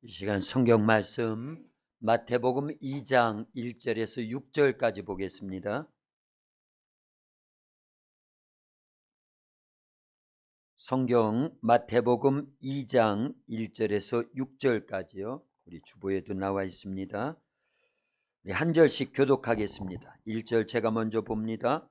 이 시간 성경 말씀 마태복음 2장 1절에서 6절까지 보겠습니다. 성경 마태복음 2장 1절에서 6절까지요. 우리 주보에도 나와 있습니다. 우리 한 절씩 교독하겠습니다. 1절 제가 먼저 봅니다.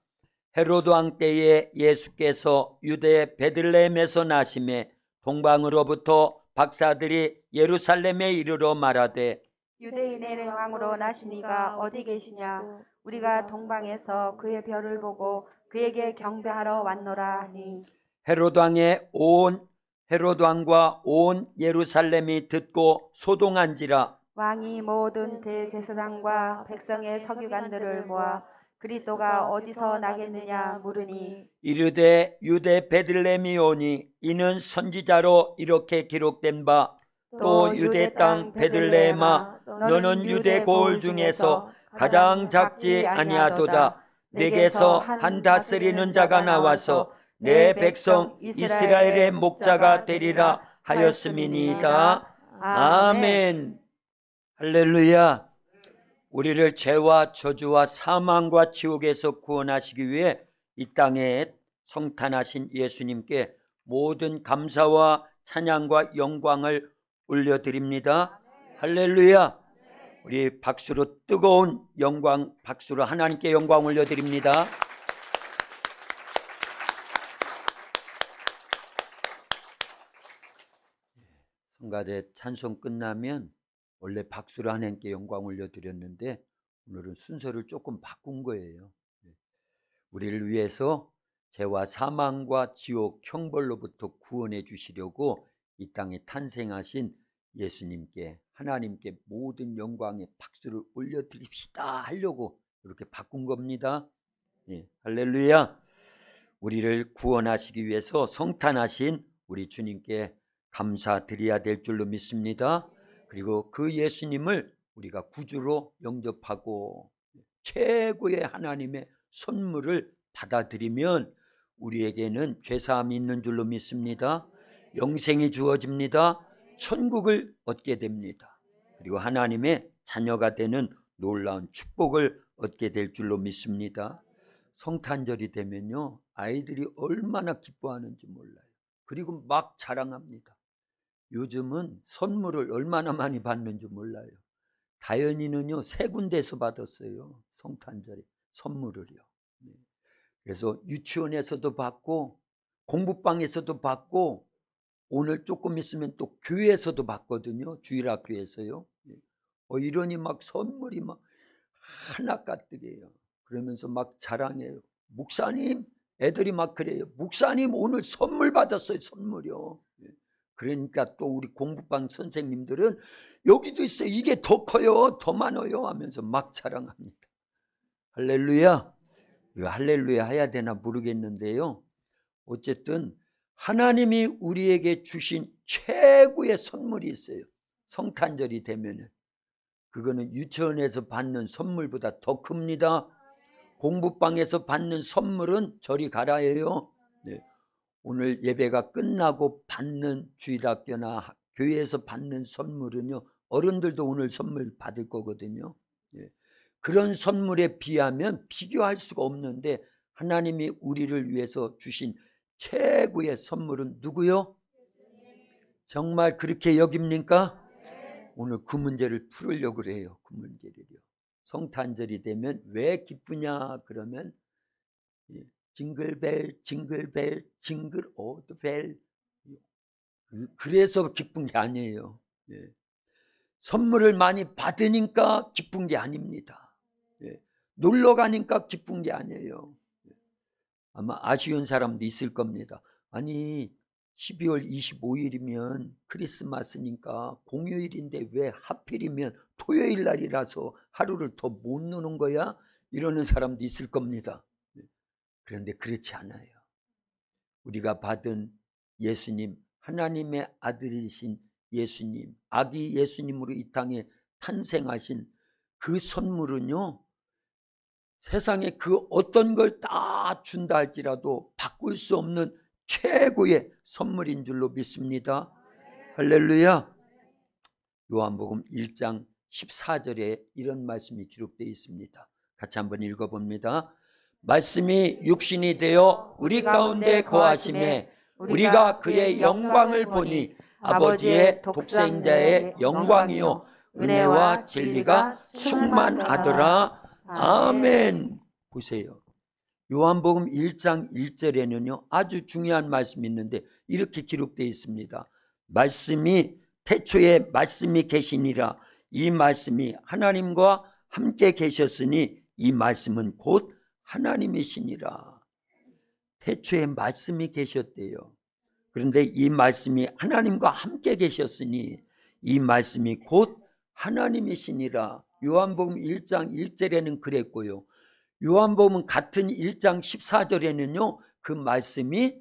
헤로드 왕 때에 예수께서 유대 베들레헴에서 나심에 동방으로부터 박사들이 예루살렘에 이르러 말하되 유대인의 왕으로 나시니가 어디 계시냐? 우리가 동방에서 그의 별을 보고 그에게 경배하러 왔노라 하니 헤로드 왕과 온 예루살렘이 듣고 소동한지라. 왕이 모든 대제사장과 백성의 서기관들을 모아 그리스도가 어디서 나겠느냐 물으니 이르되 유대 베들레헴이오니 이는 선지자로 이렇게 기록된 바 또 유대 땅 베들레헴아 너는 유대 고을 중에서 가장 작지 아니하도다. 내게서 한 다스리는 자가 나와서 내 백성 이스라엘의 목자가 되리라 하였음이니이다. 아멘. 할렐루야. 우리를 죄와 저주와 사망과 지옥에서 구원하시기 위해 이 땅에 성탄하신 예수님께 모든 감사와 찬양과 영광을 올려드립니다. 할렐루야. 우리 박수로 뜨거운 영광, 박수로 하나님께 영광 올려드립니다. 성가대 찬송 끝나면 원래 박수로 하나님께 영광 올려드렸는데 오늘은 순서를 조금 바꾼 거예요. 우리를 위해서 죄와 사망과 지옥 형벌로부터 구원해 주시려고 이 땅에 탄생하신 예수님께, 하나님께 모든 영광의 박수를 올려드립시다 하려고 이렇게 바꾼 겁니다. 할렐루야. 우리를 구원하시기 위해서 성탄하신 우리 주님께 감사드려야 될 줄로 믿습니다. 그리고 그 예수님을 우리가 구주로 영접하고 최고의 하나님의 선물을 받아들이면 우리에게는 죄사함이 있는 줄로 믿습니다. 영생이 주어집니다. 천국을 얻게 됩니다. 그리고 하나님의 자녀가 되는 놀라운 축복을 얻게 될 줄로 믿습니다. 성탄절이 되면요, 아이들이 얼마나 기뻐하는지 몰라요. 그리고 막 자랑합니다. 요즘은 선물을 얼마나 많이 받는지 몰라요. 다현이는요 3군데에서 받았어요. 성탄절에 선물을요. 그래서 유치원에서도 받고 공부방에서도 받고 오늘 조금 있으면 또 교회에서도 받거든요. 주일학교에서요. 이러니 막 선물이 막 하나가득해요. 그러면서 막 자랑해요. 목사님, 애들이 막 그래요. 목사님 오늘 선물 받았어요. 선물이요. 그러니까 또 우리 공부방 선생님들은 여기도 있어요. 이게 더 커요. 더 많아요 하면서 막 자랑합니다. 할렐루야. 할렐루야 해야 되나 모르겠는데요. 어쨌든 하나님이 우리에게 주신 최고의 선물이 있어요. 성탄절이 되면은 그거는 유치원에서 받는 선물보다 더 큽니다. 공부방에서 받는 선물은 저리 가라예요. 오늘 예배가 끝나고 받는 주일학교나 교회에서 받는 선물은요, 어른들도 오늘 선물 받을 거거든요. 그런 선물에 비하면 비교할 수가 없는데 하나님이 우리를 위해서 주신 최고의 선물은 누구요? 정말 그렇게 여깁니까? 오늘 그 문제를 풀으려고 그래요. 그 문제를요. 성탄절이 되면 왜 기쁘냐 그러면 징글벨 징글벨 징글 오드벨, 그래서 기쁜 게 아니에요. 선물을 많이 받으니까 기쁜 게 아닙니다. 놀러 가니까 기쁜 게 아니에요. 아마 아쉬운 사람도 있을 겁니다. 아니 12월 25일이면 크리스마스니까 공휴일인데 왜 하필이면 토요일 날이라서 하루를 더 못 노는 거야? 이러는 사람도 있을 겁니다. 그런데 그렇지 않아요. 우리가 받은 예수님, 하나님의 아들이신 예수님, 아기 예수님으로 이 땅에 탄생하신 그 선물은요, 세상에 그 어떤 걸 다 준다 할지라도 바꿀 수 없는 최고의 선물인 줄로 믿습니다. 할렐루야. 요한복음 1장 14절에 이런 말씀이 기록되어 있습니다. 같이 한번 읽어봅니다. 말씀이 육신이 되어 우리 가운데 거하심에 우리가 그의 영광을 보니 아버지의 독생자의 영광이요 은혜와 진리가 충만하더라. 아멘. 보세요. 요한복음 1장 1절에는요 아주 중요한 말씀이 있는데 이렇게 기록되어 있습니다. 말씀이 태초에 말씀이 계시니라. 이 말씀이 하나님과 함께 계셨으니 이 말씀은 곧 하나님이시니라. 태초에 말씀이 계셨대요. 그런데 이 말씀이 하나님과 함께 계셨으니 이 말씀이 곧 하나님이시니라. 요한복음 1장 1절에는 그랬고요. 요한복음 같은 1장 14절에는요 그 말씀이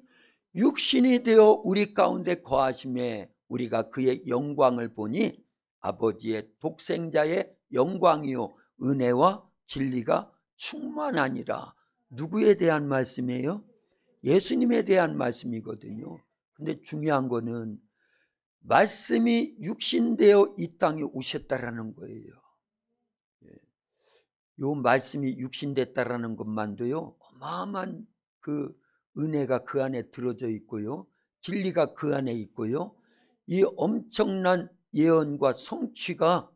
육신이 되어 우리 가운데 거하심에 우리가 그의 영광을 보니 아버지의 독생자의 영광이요 은혜와 진리가 충만하니라. 누구에 대한 말씀이에요? 예수님에 대한 말씀이거든요. 근데 중요한 거는 말씀이 육신되어 이 땅에 오셨다라는 거예요. 요 말씀이 육신됐다라는 것만도요 어마어마한 그 은혜가 그 안에 들어져 있고요 진리가 그 안에 있고요 이 엄청난 예언과 성취가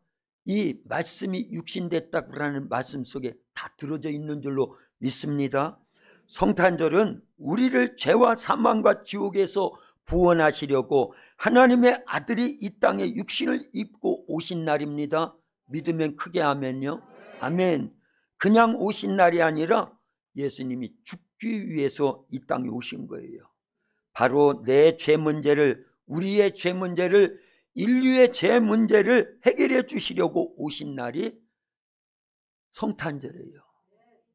이 말씀이 육신됐다라는 말씀 속에 다 들어져 있는 줄로 믿습니다. 성탄절은 우리를 죄와 사망과 지옥에서 구원하시려고 하나님의 아들이 이 땅에 육신을 입고 오신 날입니다. 믿으면 크게 아멘요. 아멘. 그냥 오신 날이 아니라 예수님이 죽기 위해서 이 땅에 오신 거예요. 바로 내 죄 문제를, 우리의 죄 문제를, 인류의 죄 문제를 해결해 주시려고 오신 날이 성탄절이에요.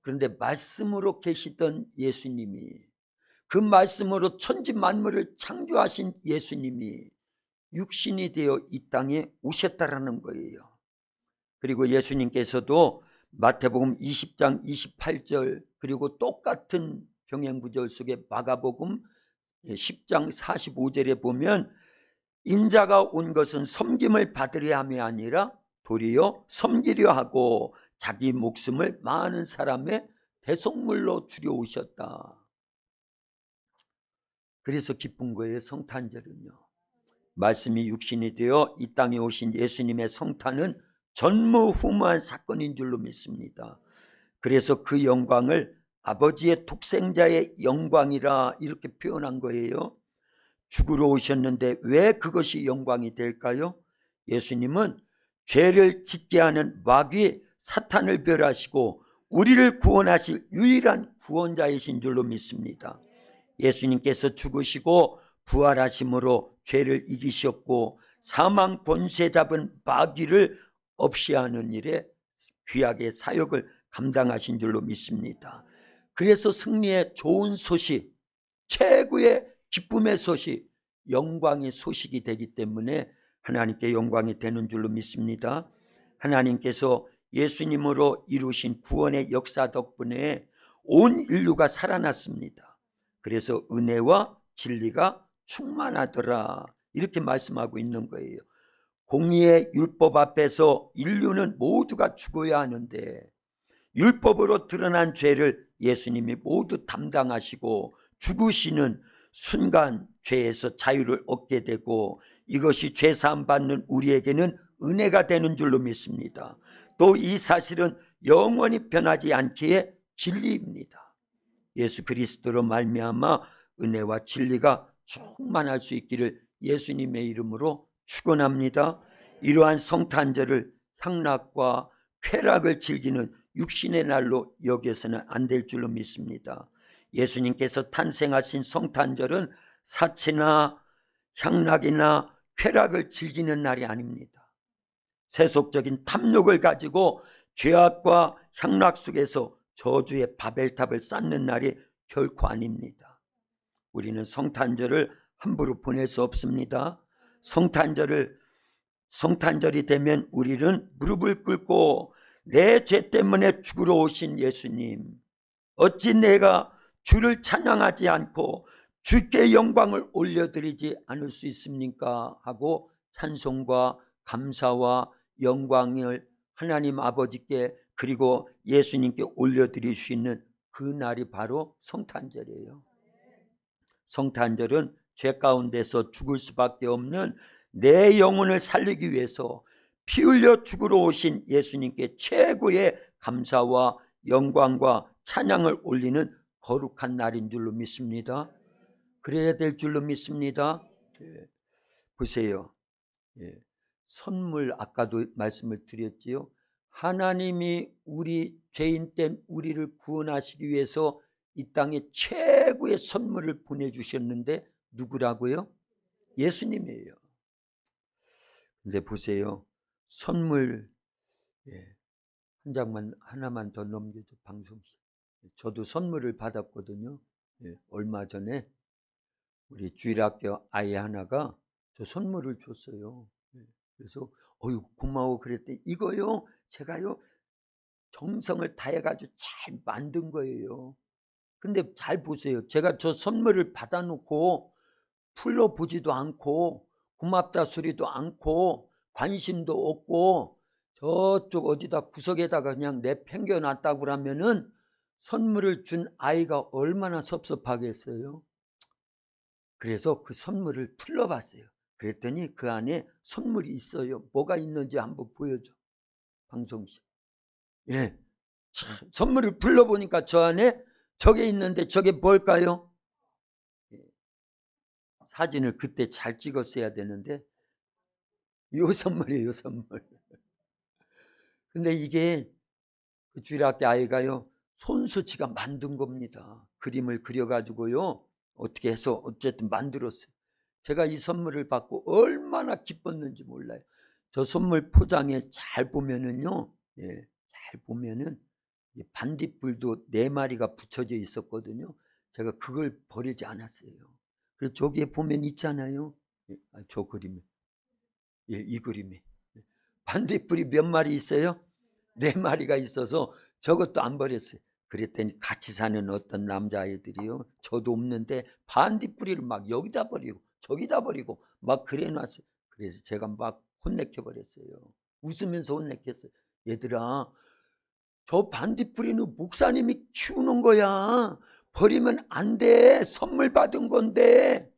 그런데 말씀으로 계시던 예수님이, 그 말씀으로 천지 만물을 창조하신 예수님이 육신이 되어 이 땅에 오셨다라는 거예요. 그리고 예수님께서도 마태복음 20장 28절 그리고 똑같은 병행구절 속에 마가복음 10장 45절에 보면 인자가 온 것은 섬김을 받으려 함이 아니라 도리어 섬기려 하고 자기 목숨을 많은 사람의 대속물로 주려 오셨다. 그래서 기쁜 거예요. 성탄절은요. 말씀이 육신이 되어 이 땅에 오신 예수님의 성탄은 전무후무한 사건인 줄로 믿습니다. 그래서 그 영광을 아버지의 독생자의 영광이라 이렇게 표현한 거예요. 죽으러 오셨는데 왜 그것이 영광이 될까요? 예수님은 죄를 짓게 하는 마귀 사탄을 멸하시고 우리를 구원하실 유일한 구원자이신 줄로 믿습니다. 예수님께서 죽으시고 부활하심으로 죄를 이기셨고 사망 권세 잡은 마귀를 없이 하는 일에 귀하게 사역을 감당하신 줄로 믿습니다. 그래서 승리의 좋은 소식, 최고의 기쁨의 소식, 영광의 소식이 되기 때문에 하나님께 영광이 되는 줄로 믿습니다. 하나님께서 예수님으로 이루신 구원의 역사 덕분에 온 인류가 살아났습니다. 그래서 은혜와 진리가 충만하더라 이렇게 말씀하고 있는 거예요. 공의의 율법 앞에서 인류는 모두가 죽어야 하는데 율법으로 드러난 죄를 예수님이 모두 담당하시고 죽으시는 순간 죄에서 자유를 얻게 되고 이것이 죄사함 받는 우리에게는 은혜가 되는 줄로 믿습니다. 또 이 사실은 영원히 변하지 않기에 진리입니다. 예수 그리스도로 말미암아 은혜와 진리가 충만할 수 있기를 예수님의 이름으로 축원합니다. 이러한 성탄절을 향락과 쾌락을 즐기는 육신의 날로 여겨서는 안 될 줄로 믿습니다. 예수님께서 탄생하신 성탄절은 사치나 향락이나 쾌락을 즐기는 날이 아닙니다. 세속적인 탐욕을 가지고 죄악과 향락 속에서 저주의 바벨탑을 쌓는 날이 결코 아닙니다. 우리는 성탄절을 함부로 보낼 수 없습니다. 성탄절이 되면 우리는 무릎을 꿇고 내 죄 때문에 죽으러 오신 예수님, 어찌 내가 주를 찬양하지 않고 주께 영광을 올려드리지 않을 수 있습니까? 하고 찬송과 감사와 영광을 하나님 아버지께 그리고 예수님께 올려드릴 수 있는 그 날이 바로 성탄절이에요. 성탄절은 죄 가운데서 죽을 수밖에 없는 내 영혼을 살리기 위해서 피 흘려 죽으러 오신 예수님께 최고의 감사와 영광과 찬양을 올리는 거룩한 날인 줄로 믿습니다. 그래야 될 줄로 믿습니다. 보세요. 선물, 아까도 말씀을 드렸지요. 하나님이 우리 죄인 된 우리를 구원하시기 위해서 이 땅에 최고의 선물을 보내주셨는데 누구라고요? 예수님이에요. 근데 보세요. 선물 한 장만 하나만 더 넘겨줘, 방송시. 저도 선물을 받았거든요. 얼마 전에 우리 주일학교 아이 하나가 저 선물을 줬어요. 그래서 어유 고마워 그랬더니 이거요 제가요 정성을 다해가지고 잘 만든 거예요. 근데 잘 보세요. 제가 저 선물을 받아놓고 풀러보지도 않고 고맙다 소리도 않고 관심도 없고 저쪽 어디다 구석에다가 그냥 내팽겨놨다고 그러면은 선물을 준 아이가 얼마나 섭섭하겠어요. 그래서 그 선물을 풀러봤어요. 그랬더니 그 안에 선물이 있어요. 뭐가 있는지 한번 보여줘, 방송시. 선물을 풀러보니까 저 안에 저게 있는데 저게 뭘까요? 사진을 그때 잘 찍었어야 되는데 요 선물이에요, 요 선물. 근데 이게 그 주일학교 아이가요 손수 지가 만든 겁니다. 그림을 그려가지고요 어떻게 해서 어쨌든 만들었어요. 제가 이 선물을 받고 얼마나 기뻤는지 몰라요. 저 선물 포장에 잘 보면은요, 잘 보면은 반딧불도 4마리가 붙여져 있었거든요. 제가 그걸 버리지 않았어요. 그리고 저기에 보면 있잖아요. 저 그림에, 이 그림에 반딧불이 몇 마리 있어요? 4마리가 있어서 저것도 안 버렸어요. 그랬더니 같이 사는 어떤 남자아이들이요, 저도 없는데 반딧불이를 막 여기다 버리고 저기다 버리고 막 그래놨어요. 그래서 제가 막 혼내켜 버렸어요. 웃으면서 혼내켰어요. 얘들아, 저 반딧불이는 목사님이 키우는 거야. 버리면 안 돼. 선물 받은 건데.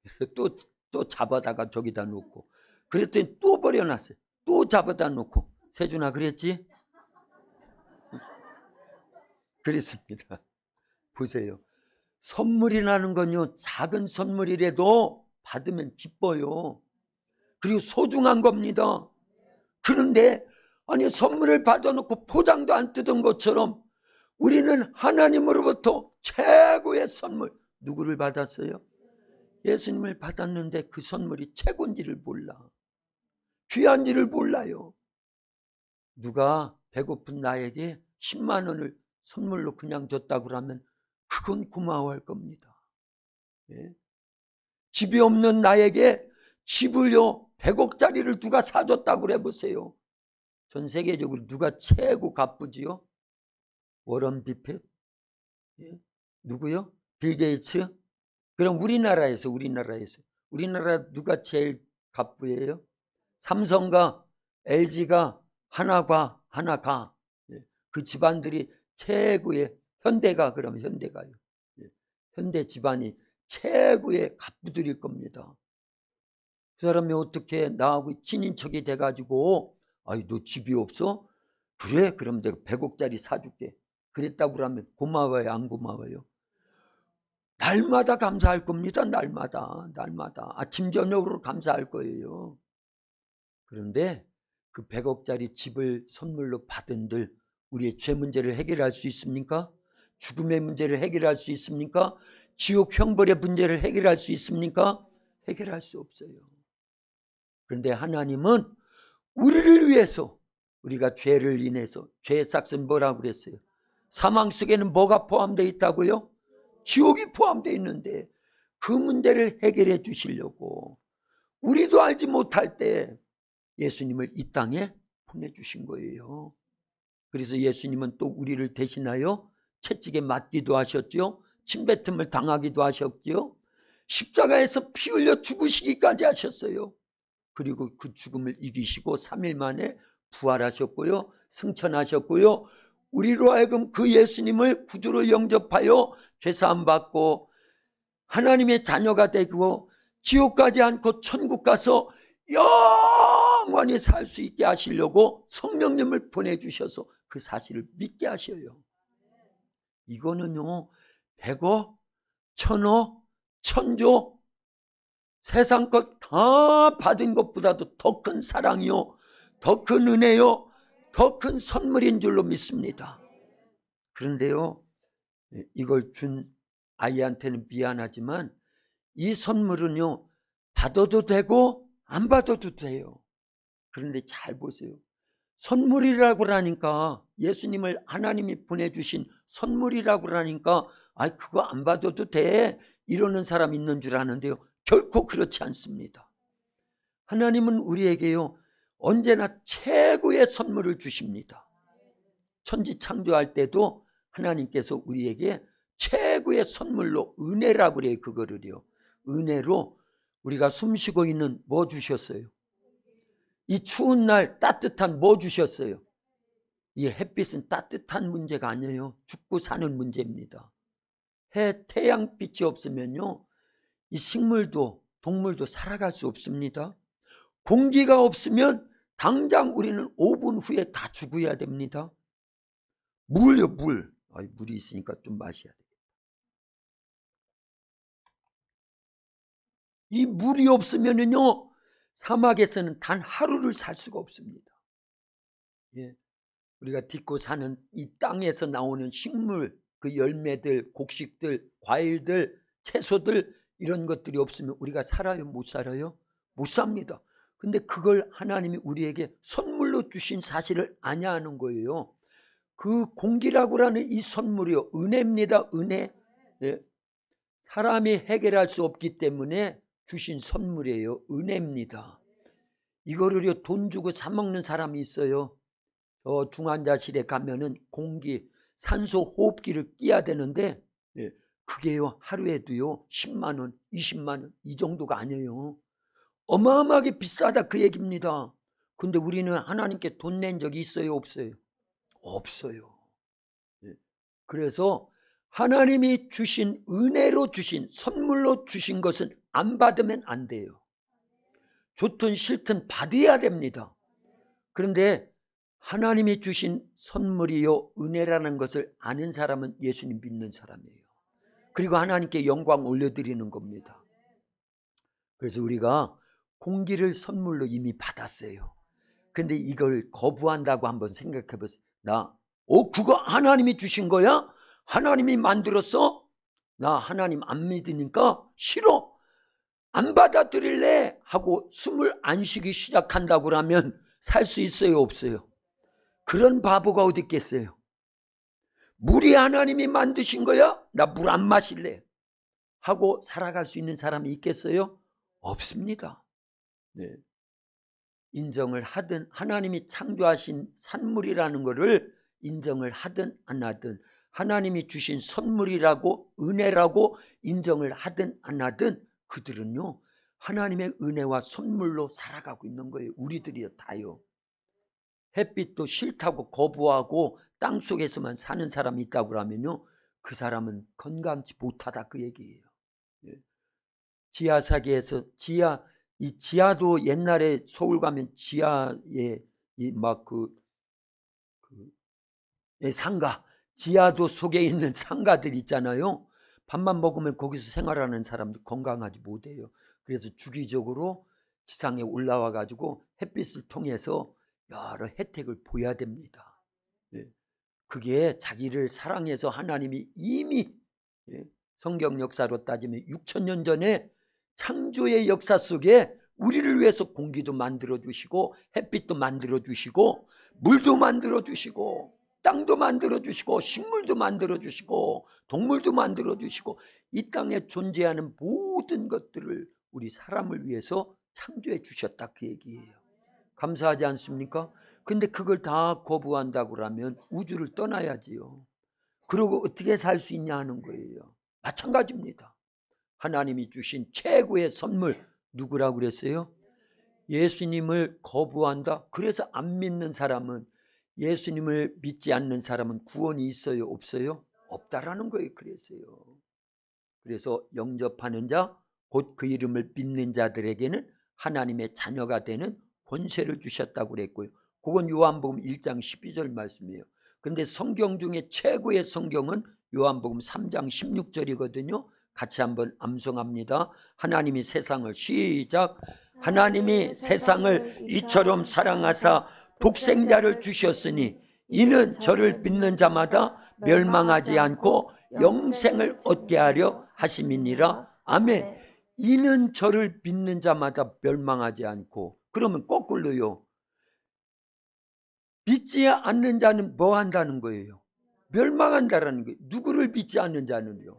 그래서 또 잡아다가 저기다 놓고 그랬더니 또 버려놨어요. 또 잡아다 놓고. 세준아 그랬지? 그랬습니다. 보세요. 선물이라는 건요 작은 선물이라도 받으면 기뻐요. 그리고 소중한 겁니다. 그런데 아니 선물을 받아놓고 포장도 안 뜯은 것처럼 우리는 하나님으로부터 최고의 선물, 누구를 받았어요? 예수님을 받았는데 그 선물이 최고인지를 몰라. 귀한지를 몰라요. 누가 배고픈 나에게 10만 원을 선물로 그냥 줬다고 하면 그건 고마워할 겁니다. 집이 없는 나에게 집을요 100억짜리를 누가 사줬다고 해보세요. 전 세계적으로 누가 최고 갚으지요? 워런 비핏? 누구요? 빌 게이츠? 그럼 우리나라 누가 제일 갑부예요? 삼성과 LG가 하나가 그 집안들이 최고의 현대가, 그럼 현대가요. 현대 집안이 최고의 갑부들일 겁니다. 그 사람이 어떻게 나하고 친인척이 돼가지고 아이 너 집이 없어? 그래? 그럼 내가 100억짜리 사줄게. 그랬다고 하면 고마워요, 안 고마워요? 날마다 감사할 겁니다. 날마다 아침 저녁으로 감사할 거예요. 그런데 그 100억짜리 집을 선물로 받은들 우리의 죄 문제를 해결할 수 있습니까? 죽음의 문제를 해결할 수 있습니까? 지옥 형벌의 문제를 해결할 수 있습니까? 해결할 수 없어요. 그런데 하나님은 우리를 위해서, 우리가 죄를 인해서, 죄의 삭은 뭐라고 그랬어요? 사망 속에는 뭐가 포함되어 있다고요? 지옥이 포함되어 있는데 그 문제를 해결해 주시려고 우리도 알지 못할 때 예수님을 이 땅에 보내주신 거예요. 그래서 예수님은 또 우리를 대신하여 채찍에 맞기도 하셨죠. 침뱉음을 당하기도 하셨죠. 십자가에서 피 흘려 죽으시기까지 하셨어요. 그리고 그 죽음을 이기시고 3일 만에 부활하셨고요. 승천하셨고요. 우리로 하여금 그 예수님을 구주로 영접하여 죄사함 받고 하나님의 자녀가 되고 지옥 가지 않고 천국 가서 영원히 살 수 있게 하시려고 성령님을 보내주셔서 그 사실을 믿게 하셔요. 이거는요, 100억, 1000억, 1000조 세상 것 다 받은 것보다도 더 큰 사랑이요, 더 큰 은혜요, 더 큰 선물인 줄로 믿습니다. 그런데요, 이걸 준 아이한테는 미안하지만 이 선물은요, 받아도 되고 안 받아도 돼요. 그런데 잘 보세요. 선물이라고 하니까, 예수님을 하나님이 보내주신 선물이라고 하니까 그거 안 받아도 돼 이러는 사람 있는 줄 아는데요, 결코 그렇지 않습니다. 하나님은 우리에게요, 언제나 최고의 선물을 주십니다. 천지 창조할 때도 하나님께서 우리에게 최고의 선물로 은혜라고 그래요. 그거를요, 은혜로 우리가 숨쉬고 있는 뭐 주셨어요? 이 추운 날 따뜻한 뭐 주셨어요? 이 햇빛은 따뜻한 문제가 아니에요. 죽고 사는 문제입니다. 태양빛이 없으면요, 이 식물도 동물도 살아갈 수 없습니다. 공기가 없으면 당장 우리는 5분 후에 다 죽어야 됩니다. 물요, 물. 물이 있으니까 좀 마셔야 돼요. 이 물이 없으면은요, 사막에서는 단 하루를 살 수가 없습니다. 예. 우리가 딛고 사는 이 땅에서 나오는 식물, 그 열매들, 곡식들, 과일들, 채소들, 이런 것들이 없으면 우리가 살아요? 못 살아요? 못 삽니다. 근데 그걸 하나님이 우리에게 선물로 주신 사실을 아냐하는 거예요. 그 공기라고 하는 이 선물이요, 은혜입니다. 은혜. 예. 사람이 해결할 수 없기 때문에 주신 선물이에요. 은혜입니다. 이거를요, 돈 주고 사 먹는 사람이 있어요. 중환자실에 가면은 공기, 산소 호흡기를 끼야 되는데, 그게요, 하루에도요 10만 원, 20만 원 이 정도가 아니에요. 어마어마하게 비싸다 그 얘기입니다. 근데 우리는 하나님께 돈 낸 적이 있어요, 없어요? 없어요. 그래서 하나님이 주신, 은혜로 주신, 선물로 주신 것은 안 받으면 안 돼요. 좋든 싫든 받아야 됩니다. 그런데 하나님이 주신 선물이요, 은혜라는 것을 아는 사람은 예수님 믿는 사람이에요. 그리고 하나님께 영광 올려드리는 겁니다. 그래서 우리가 공기를 선물로 이미 받았어요. 근데 이걸 거부한다고 한번 생각해 보세요. 그거 하나님이 주신 거야? 하나님이 만들었어? 나 하나님 안 믿으니까 싫어, 안 받아들일래 하고 숨을 안 쉬기 시작한다고 하면 살 수 있어요, 없어요? 그런 바보가 어디 있겠어요? 물이 하나님이 만드신 거야? 나 물 안 마실래 하고 살아갈 수 있는 사람이 있겠어요? 없습니다. 네. 인정을 하든, 하나님이 창조하신 산물이라는 것을 인정을 하든 안 하든, 하나님이 주신 선물이라고, 은혜라고 인정을 하든 안 하든, 그들은요, 하나님의 은혜와 선물로 살아가고 있는 거예요. 우리들이요, 다요. 햇빛도 싫다고 거부하고 땅속에서만 사는 사람이 있다고 하면요, 그 사람은 건강치 못하다 그 얘기예요. 지하사계에서 이 지하도 옛날에 서울 가면 지하에 상가, 지하도 속에 있는 상가들 있잖아요. 밥만 먹으면 거기서 생활하는 사람들 건강하지 못해요. 그래서 주기적으로 지상에 올라와 가지고 햇빛을 통해서 여러 혜택을 보여야 됩니다. 그게 자기를 사랑해서 하나님이 이미, 성경 역사로 따지면 6,000년 전에 창조의 역사 속에 우리를 위해서 공기도 만들어 주시고, 햇빛도 만들어 주시고, 물도 만들어 주시고, 땅도 만들어 주시고, 식물도 만들어 주시고, 동물도 만들어 주시고, 이 땅에 존재하는 모든 것들을 우리 사람을 위해서 창조해 주셨다 그 얘기예요. 감사하지 않습니까? 근데 그걸 다 거부한다고 하면 우주를 떠나야지요. 그리고 어떻게 살 수 있냐 하는 거예요. 마찬가지입니다. 하나님이 주신 최고의 선물 누구라고 그랬어요? 예수님을 거부한다. 그래서 안 믿는 사람은, 예수님을 믿지 않는 사람은 구원이 있어요, 없어요? 없다라는 거예요. 그래서 영접하는 자, 곧 그 이름을 믿는 자들에게는 하나님의 자녀가 되는 권세를 주셨다고 그랬고요. 그건 요한복음 1장 12절 말씀이에요. 근데 성경 중에 최고의 성경은 요한복음 3장 16절이거든요. 같이 한번 암송합니다. 하나님이 세상을, 시작. 하나님이 세상을 이처럼 사랑하사 독생자를 주셨으니 이는 저를 믿는 자마다 멸망하지 않고 영생을 얻게 하려 하심이니라. 아멘. 이는 저를 믿는 자마다 멸망하지 않고, 그러면 거꾸로요. 믿지 않는 자는 뭐 한다는 거예요? 멸망한다라는 거예요. 누구를 믿지 않는 자는요?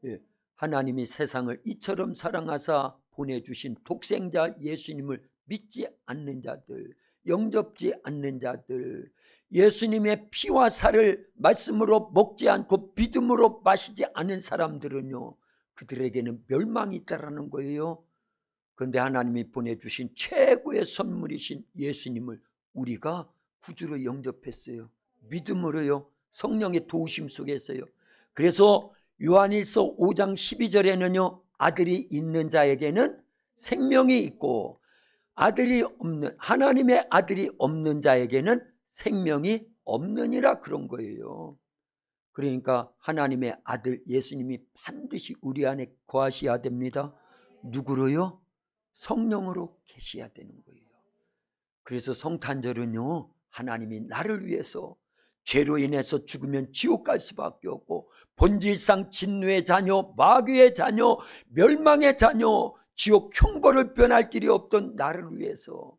예. 하나님이 세상을 이처럼 사랑하사 보내주신 독생자 예수님을 믿지 않는 자들, 영접지 않는 자들, 예수님의 피와 살을 말씀으로 먹지 않고 믿음으로 마시지 않은 사람들은요, 그들에게는 멸망이 있다라는 거예요. 그런데 하나님이 보내주신 최고의 선물이신 예수님을 우리가 구주로 영접했어요. 믿음으로요. 성령의 도우심 속에서요. 그래서 요한일서 5장 12절에는요. 아들이 있는 자에게는 생명이 있고 아들이 없는, 하나님의 아들이 없는 자에게는 생명이 없느니라, 그런 거예요. 그러니까 하나님의 아들 예수님이 반드시 우리 안에 거하셔야 됩니다. 누구로요? 성령으로 계셔야 되는 거예요. 그래서 성탄절은요, 하나님이 나를 위해서 죄로 인해서 죽으면 지옥 갈 수밖에 없고 본질상 진노의 자녀, 마귀의 자녀, 멸망의 자녀, 지옥 형벌을 변할 길이 없던 나를 위해서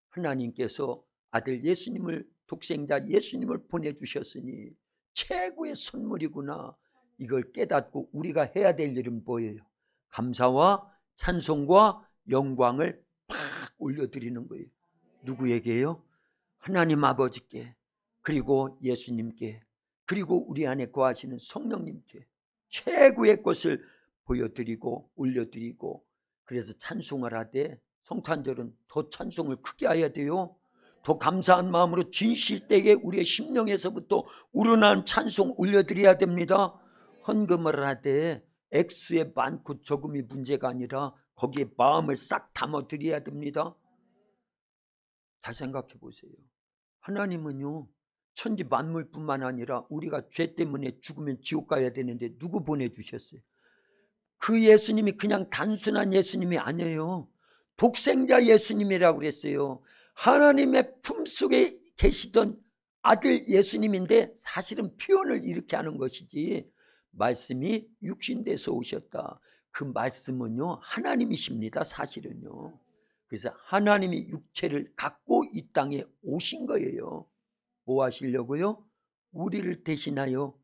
하나님께서 아들 예수님을, 독생자 예수님을 보내주셨으니 최고의 선물이구나. 이걸 깨닫고 우리가 해야 될 일은 뭐예요? 감사와 찬송과 영광을 팍 올려드리는 거예요. 누구에게요? 하나님 아버지께, 그리고 예수님께, 그리고 우리 안에 거하시는 성령님께 최고의 것을 보여드리고 올려드리고, 그래서 찬송을 하되, 성탄절은 더 찬송을 크게 해야 돼요. 더 감사한 마음으로 진실되게 우리의 심령에서부터 우러나는 찬송 올려드려야 됩니다. 헌금을 하되 액수의 많고 적음이 문제가 아니라 거기에 마음을 싹 담아드려야 됩니다. 잘 생각해 보세요. 하나님은요, 천지 만물뿐만 아니라 우리가 죄 때문에 죽으면 지옥 가야 되는데 누구 보내주셨어요? 그 예수님이 그냥 단순한 예수님이 아니에요. 독생자 예수님이라고 그랬어요. 하나님의 품속에 계시던 아들 예수님인데, 사실은 표현을 이렇게 하는 것이지, 말씀이 육신돼서 오셨다. 그 말씀은요, 하나님이십니다. 사실은요. 그래서 하나님이 육체를 갖고 이 땅에 오신 거예요. 뭐 하시려고요? 우리를 대신하여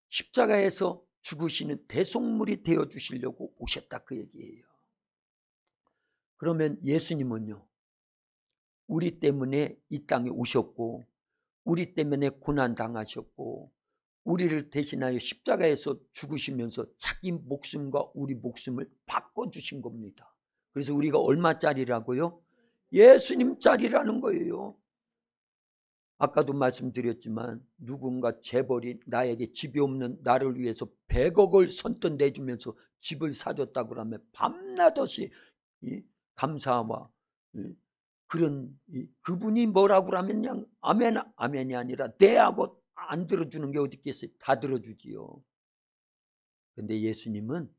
십자가에서 죽으시는 대속물이 되어주시려고 오셨다, 그 얘기예요. 그러면 예수님은요, 우리 때문에 이 땅에 오셨고, 우리 때문에 고난당하셨고, 우리를 대신하여 십자가에서 죽으시면서 자기 목숨과 우리 목숨을 바꿔주신 겁니다. 그래서 우리가 얼마짜리라고요? 예수님짜리라는 거예요. 아까도 말씀드렸지만 누군가 재벌이 나에게 집이 없는 나를 위해서 100억을 선뜻 내주면서 집을 사줬다고 하면 밤낮없이 감사와 그런, 그분이 뭐라고 하면 그냥 아멘, 아멘이 아니라 네 하고 안 들어주는 게 어디 있겠어요? 다 들어주지요. 근데 예수님은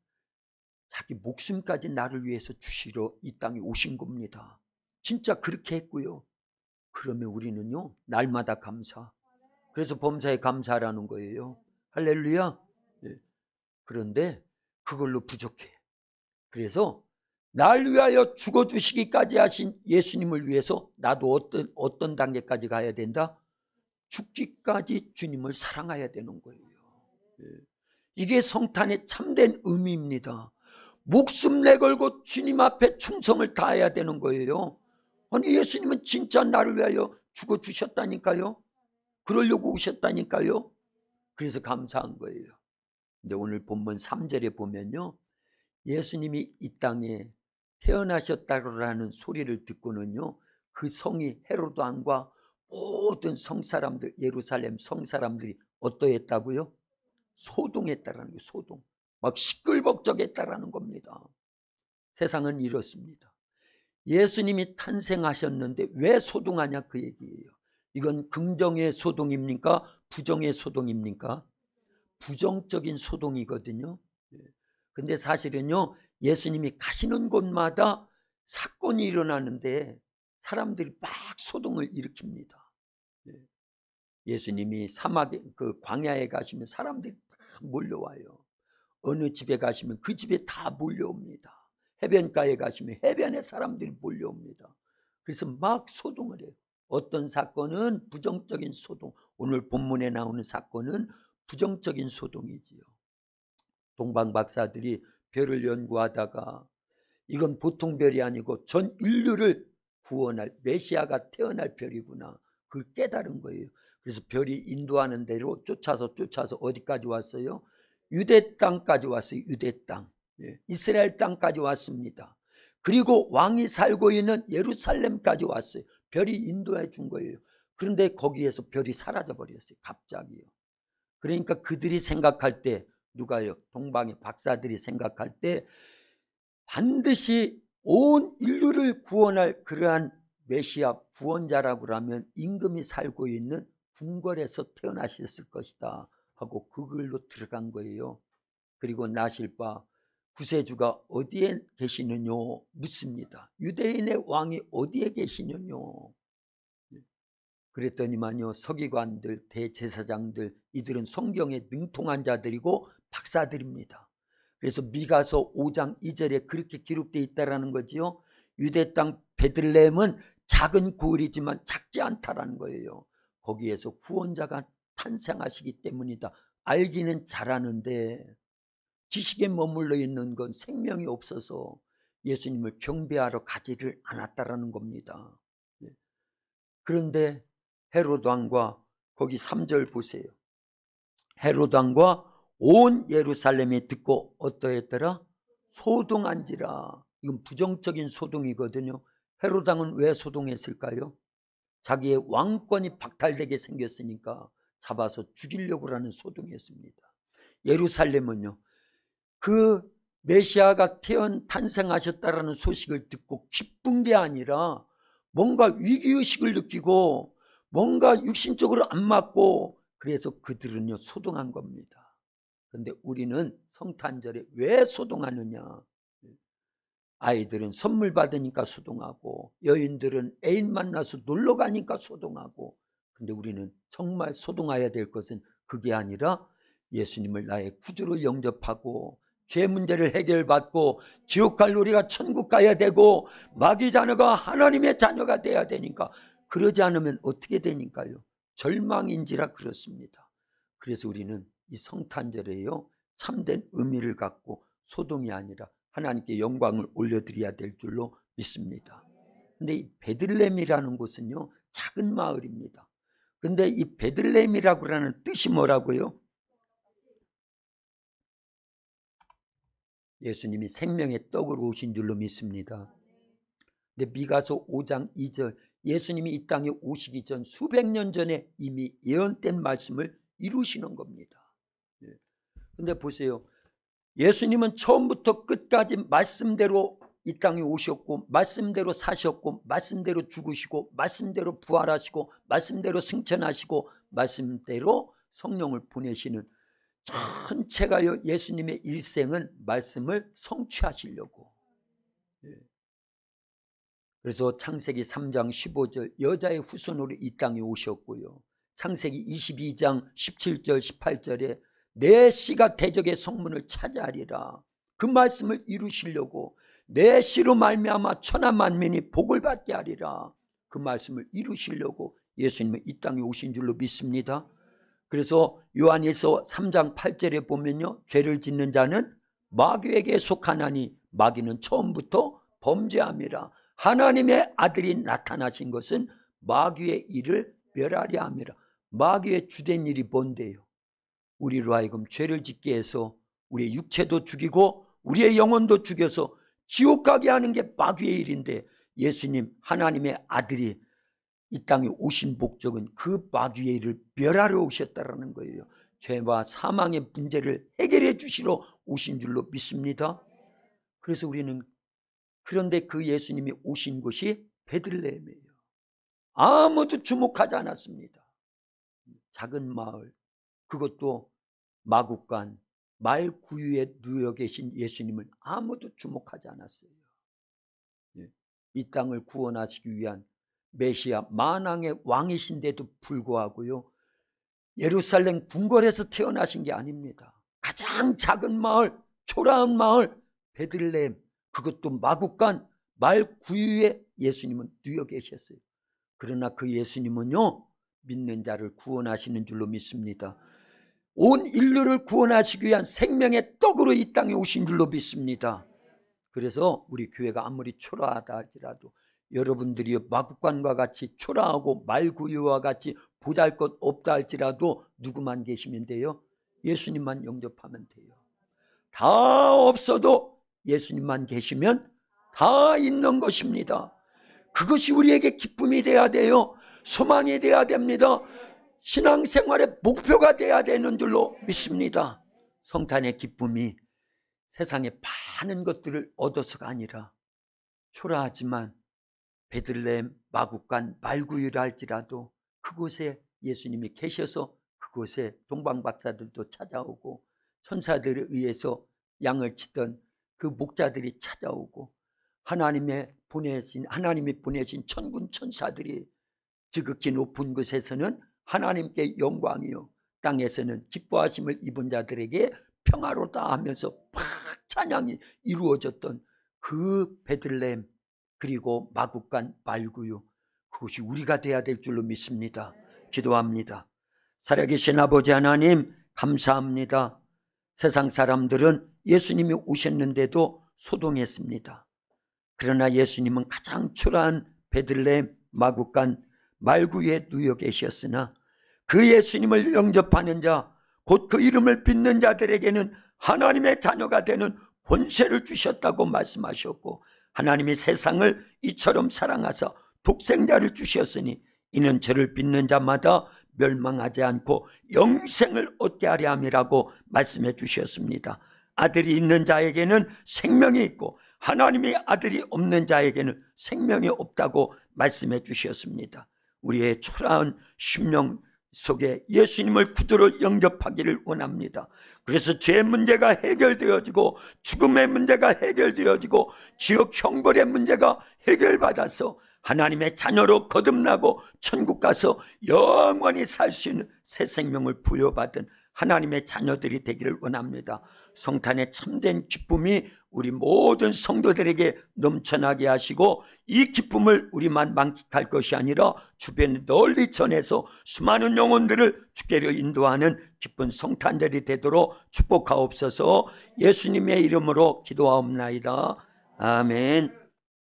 자기 목숨까지 나를 위해서 주시러 이 땅에 오신 겁니다. 진짜 그렇게 했고요. 그러면 우리는요, 날마다 감사. 그래서 범사에 감사라는 거예요. 할렐루야. 네. 그런데 그걸로 부족해. 그래서 날 위하여 죽어주시기까지 하신 예수님을 위해서 나도 어떤 단계까지 가야 된다? 죽기까지 주님을 사랑해야 되는 거예요. 네. 이게 성탄의 참된 의미입니다. 목숨 내걸고 주님 앞에 충성을 다해야 되는 거예요. 아니, 예수님은 진짜 나를 위하여 죽어주셨다니까요. 그러려고 오셨다니까요. 그래서 감사한 거예요. 근데 오늘 본문 3절에 보면요, 예수님이 이 땅에 태어나셨다라는 소리를 듣고는요, 그 성이 헤로드 왕과 모든 성사람들, 예루살렘 성사람들이 어떠했다고요? 소동했다라는 거예요. 소동. 막 시끌벅적했다라는 겁니다. 세상은 이렇습니다. 예수님이 탄생하셨는데 왜 소동하냐, 그 얘기예요. 이건 긍정의 소동입니까? 부정의 소동입니까? 부정적인 소동이거든요. 근데 사실은요, 예수님이 가시는 곳마다 사건이 일어나는데 사람들이 막 소동을 일으킵니다. 예수님이 사막에, 그 광야에 가시면 사람들이 다 몰려와요. 어느 집에 가시면 그 집에 다 몰려옵니다. 해변가에 가시면 해변에 사람들이 몰려옵니다. 그래서 막 소동을 해요. 어떤 사건은 부정적인 소동, 오늘 본문에 나오는 사건은 부정적인 소동이지요. 동방 박사들이 별을 연구하다가 이건 보통 별이 아니고 전 인류를 구원할 메시아가 태어날 별이구나, 그걸 깨달은 거예요. 그래서 별이 인도하는 대로 쫓아서 어디까지 왔어요? 유대 땅까지 왔어요. 유대 땅, 이스라엘 땅까지 왔습니다. 그리고 왕이 살고 있는 예루살렘까지 왔어요. 별이 인도해 준 거예요. 그런데 거기에서 별이 사라져 버렸어요. 갑자기요. 그러니까 그들이 생각할 때, 누가요? 동방의 박사들이 생각할 때 반드시 온 인류를 구원할 그러한 메시아 구원자라고 하면 임금이 살고 있는 궁궐에서 태어나셨을 것이다 하고 그 글로 들어간 거예요. 그리고 나실 바 구세주가 어디에 계시느냐 묻습니다. 유대인의 왕이 어디에 계시느뇨? 그랬더니만요, 서기관들, 대제사장들, 이들은 성경에 능통한 자들이고 박사들입니다. 그래서 미가서 5장 2절에 그렇게 기록되어 있다라는 거지요. 유대 땅 베들레헴은 작은 고을이지만 작지 않다라는 거예요. 거기에서 구원자가 탄생하시기 때문이다. 알기는 잘하는데 지식에 머물러 있는 건 생명이 없어서 예수님을 경배하러 가지를 않았다라는 겁니다. 그런데 헤로드 왕과, 거기 3절 보세요. 헤로드 왕과 온 예루살렘이 듣고 어떠했더라? 소동한지라. 이건 부정적인 소동이거든요. 헤로드 왕은 왜 소동했을까요? 자기의 왕권이 박탈되게 생겼으니까 잡아서 죽이려고 하는 소동이었습니다. 예루살렘은요, 그 메시아가 탄생하셨다라는 소식을 듣고 기쁜 게 아니라 뭔가 위기의식을 느끼고 뭔가 육신적으로 안 맞고, 그래서 그들은요 소동한 겁니다. 그런데 우리는 성탄절에 왜 소동하느냐? 아이들은 선물 받으니까 소동하고, 여인들은 애인 만나서 놀러 가니까 소동하고. 근데 우리는 정말 소동해야 될 것은 그게 아니라 예수님을 나의 구주로 영접하고 죄 문제를 해결받고 지옥 갈 우리가 천국 가야 되고 마귀 자녀가 하나님의 자녀가 돼야 되니까, 그러지 않으면 어떻게 되니까요? 절망인지라 그렇습니다. 그래서 우리는 이 성탄절에요 참된 의미를 갖고 소동이 아니라 하나님께 영광을 올려드려야 될 줄로 믿습니다. 근데 이 베들레헴이라는 곳은요 작은 마을입니다. 근데 이 베들레헴이라고 하는 뜻이 뭐라고요? 예수님이 생명의 떡으로 오신 줄로 믿습니다. 근데 미가서 5장 2절, 예수님이 이 땅에 오시기 전 수백 년 전에 이미 예언된 말씀을 이루시는 겁니다. 근데 보세요, 예수님은 처음부터 끝까지 말씀대로 이 땅에 오셨고, 말씀대로 사셨고, 말씀대로 죽으시고, 말씀대로 부활하시고, 말씀대로 승천하시고, 말씀대로 성령을 보내시는 전체가요, 예수님의 일생은 말씀을 성취하시려고. 그래서 창세기 3장 15절 여자의 후손으로 이 땅에 오셨고요, 창세기 22장 17절 18절에 내 씨가 대적의 성문을 차지하리라, 그 말씀을 이루시려고 내 씨로 말미암아 천하 만민이 복을 받게 하리라, 그 말씀을 이루시려고 예수님은 이 땅에 오신 줄로 믿습니다. 그래서 요한일서 3장 8절에 보면요, 죄를 짓는 자는 마귀에게 속하나니 마귀는 처음부터 범죄함이라, 하나님의 아들이 나타나신 것은 마귀의 일을 멸하려 함이라. 마귀의 주된 일이 뭔데요? 우리로 하여금 죄를 짓게 해서 우리의 육체도 죽이고 우리의 영혼도 죽여서 지옥 가게 하는 게 마귀의 일인데 예수님 하나님의 아들이 이 땅에 오신 목적은 그 마귀의 일을 멸하러 오셨다라는 거예요. 죄와 사망의 문제를 해결해 주시러 오신 줄로 믿습니다. 그래서 우리는 그런데 그 예수님이 오신 곳이 베들레헴이에요. 아무도 주목하지 않았습니다. 작은 마을, 그것도 마국간 말 구유에 누워 계신 예수님을 아무도 주목하지 않았어요. 이 땅을 구원하시기 위한 메시아 만왕의 왕이신데도 불구하고요, 예루살렘 궁궐에서 태어나신 게 아닙니다. 가장 작은 마을, 초라한 마을 베들레헴, 그것도 마국간 말 구유에 예수님은 누워 계셨어요. 그러나 그 예수님은요, 믿는 자를 구원하시는 줄로 믿습니다. 온 인류를 구원하시기 위한 생명의 떡으로 이 땅에 오신 줄로 믿습니다. 그래서 우리 교회가 아무리 초라하다 할지라도 여러분들이 마국간과 같이 초라하고 말구유와 같이 보잘것 없다 할지라도 누구만 계시면 돼요? 예수님만 영접하면 돼요. 다 없어도 예수님만 계시면 다 있는 것입니다. 그것이 우리에게 기쁨이 돼야 돼요. 소망이 돼야 됩니다. 신앙생활의 목표가 돼야 되는 줄로 믿습니다. 성탄의 기쁨이 세상의 많은 것들을 얻어서가 아니라 초라하지만 베들레헴 마국간 말구유라 할지라도 그곳에 예수님이 계셔서 그곳에 동방박사들도 찾아오고 천사들에 의해서 양을 치던 그 목자들이 찾아오고 하나님이 보내신 천군 천사들이 지극히 높은 곳에서는 하나님께 영광이요 땅에서는 기뻐하심을 입은 자들에게 평화로다 하면서 막 찬양이 이루어졌던 그 베들레헴 그리고 마국간 말구유, 그것이 우리가 돼야 될 줄로 믿습니다. 기도합니다. 살아계신 아버지 하나님 감사합니다. 세상 사람들은 예수님이 오셨는데도 소동했습니다. 그러나 예수님은 가장 초라한 베들레헴 마국간 말구유에 누워 계셨으나 그 예수님을 영접하는 자, 곧 그 이름을 믿는 자들에게는 하나님의 자녀가 되는 권세를 주셨다고 말씀하셨고 하나님이 세상을 이처럼 사랑하사 독생자를 주셨으니 이는 저를 믿는 자마다 멸망하지 않고 영생을 얻게 하려 함이라고 말씀해 주셨습니다. 아들이 있는 자에게는 생명이 있고 하나님의 아들이 없는 자에게는 생명이 없다고 말씀해 주셨습니다. 우리의 초라한 심령 속에 예수님을 구주로 영접하기를 원합니다. 그래서 죄의 문제가 해결되어지고 죽음의 문제가 해결되어지고 지옥 형벌의 문제가 해결받아서 하나님의 자녀로 거듭나고 천국 가서 영원히 살 수 있는 새 생명을 부여받은 하나님의 자녀들이 되기를 원합니다. 성탄의 참된 기쁨이 우리 모든 성도들에게 넘쳐나게 하시고 이 기쁨을 우리만 만끽할 것이 아니라 주변에 널리 전해서 수많은 영혼들을 주께로 인도하는 기쁜 성탄절이 되도록 축복하옵소서. 예수님의 이름으로 기도하옵나이다. 아멘.